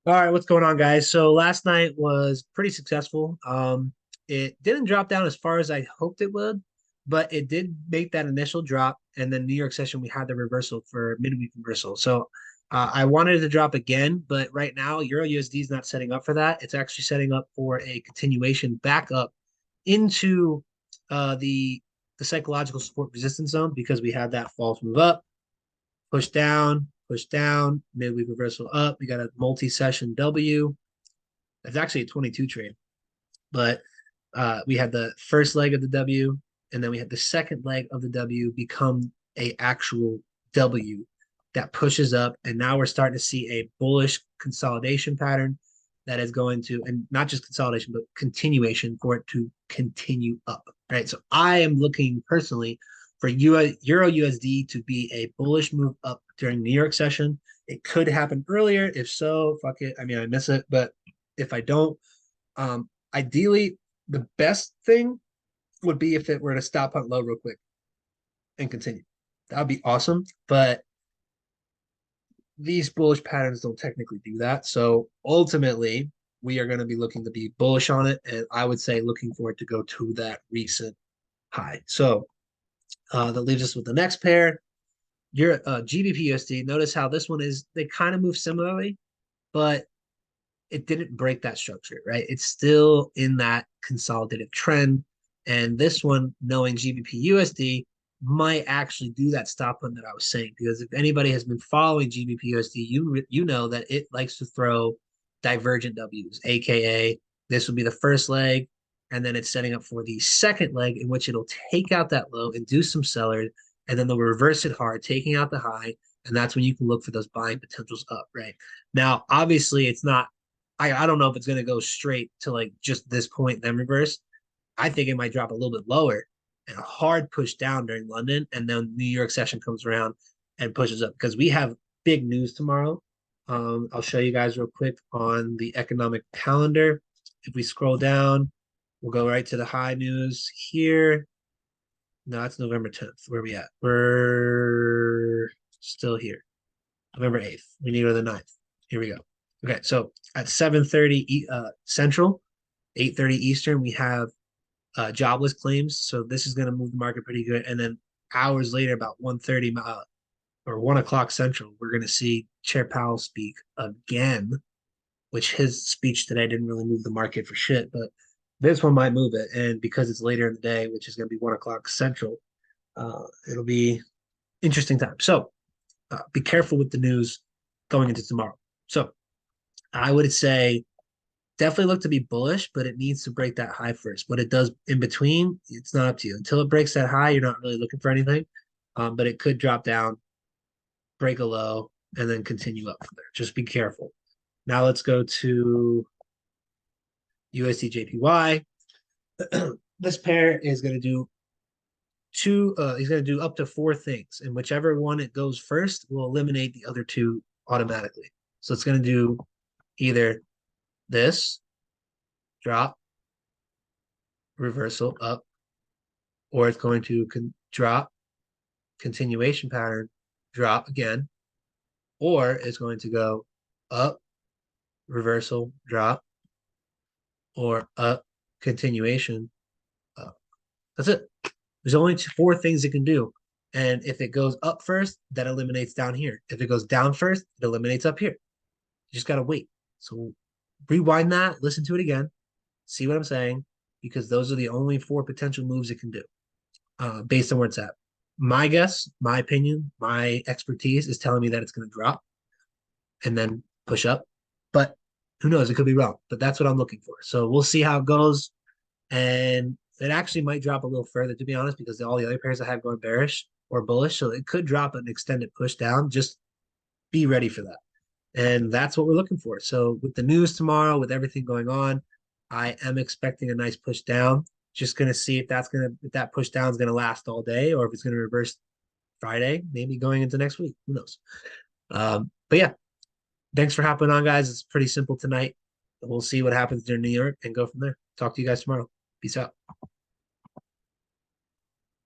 All right, what's going on, guys? So last night was pretty successful. It didn't drop down as far as I hoped it would, but it did make that initial drop. And then New York session, we had the reversal for midweek reversal. So I wanted it to drop again, but right now Euro USD is not setting up for that. It's actually setting up for a continuation back up into the psychological support resistance zone because we had that false move up, push down, midweek reversal up. We got a multi-session W. That's actually a 22 trade, but we had the first leg of the W, and then we had the second leg of the W become a actual W that pushes up, and now we're starting to see a bullish consolidation pattern that is going to, and not just consolidation, but continuation for it to continue up. Right. So I am looking personally for Euro USD to be a bullish move up during New York session. It could happen earlier. If so, fuck it. I mean, I miss it, but if I don't, ideally, the best thing would be if it were to stop hunt low real quick and continue. That would be awesome. But these bullish patterns don't technically do that. So ultimately, we are going to be looking to be bullish on it. And I would say looking for it to go to that recent high. So that leaves us with the next pair. Your GBP USD. Notice how this one is, they kind of move similarly, but it didn't break that structure, right? It's still in that consolidative trend. And this one, knowing GBP USD, might actually do that stop hunt that I was saying. Because if anybody has been following GBP USD, you know that it likes to throw divergent W's, aka this will be the first leg, and then it's setting up for the second leg in which it'll take out that low, induce some sellers, and then they'll reverse it hard, taking out the high, and that's when you can look for those buying potentials up, right? Now, obviously, it's not I don't know if it's going to go straight to like just this point then reverse. I think it might drop a little bit lower and a hard push down during London, and then New York session comes around and pushes up because we have big news tomorrow. I'll show you guys real quick on the economic calendar. If we scroll down, we'll go right to the high news here. No, it's November 10th. Where are we at? We're still here. November 8th. We need to go to the 9th. Here we go. Okay, so at 7:30 Central, 8:30 Eastern, we have jobless claims. So this is going to move the market pretty good. And then hours later, about 1:30 or 1 o'clock Central, we're going to see Chair Powell speak again, which his speech today didn't really move the market for shit, but this one might move it. And because it's later in the day, which is going to be 1 o'clock Central, it'll be interesting time. So be careful with the news going into tomorrow. So I would say definitely look to be bullish, but it needs to break that high first. What it does in between, it's not up to you. Until it breaks that high, you're not really looking for anything. But it could drop down, break a low, and then continue up from there. Just be careful. Now let's go to USD JPY. This pair is going to do he's going to do up to four things, and whichever one it goes first will eliminate the other two automatically. So it's going to do either this drop, reversal up, or it's going to drop, continuation pattern, drop again, or it's going to go up, reversal, drop, or up, continuation, up. That's it. There's only four things it can do. And if it goes up first, that eliminates down here. If it goes down first, it eliminates up here. You just got to wait. So rewind that, listen to it again, see what I'm saying, because those are the only four potential moves it can do based on where it's at. My guess, my opinion, my expertise is telling me that it's going to drop and then push up. But who knows? It could be wrong. But that's what I'm looking for. So we'll see how it goes. And it actually might drop a little further, to be honest, because all the other pairs I have going bearish or bullish. So it could drop an extended push down. Just be ready for that. And that's what we're looking for. So with the news tomorrow, with everything going on, I am expecting a nice push down. Just gonna see if that push down is gonna last all day or if it's gonna reverse Friday, maybe going into next week. Who knows? But yeah, thanks for hopping on, guys. It's pretty simple tonight. We'll see what happens during New York and go from there. Talk to you guys tomorrow. Peace out.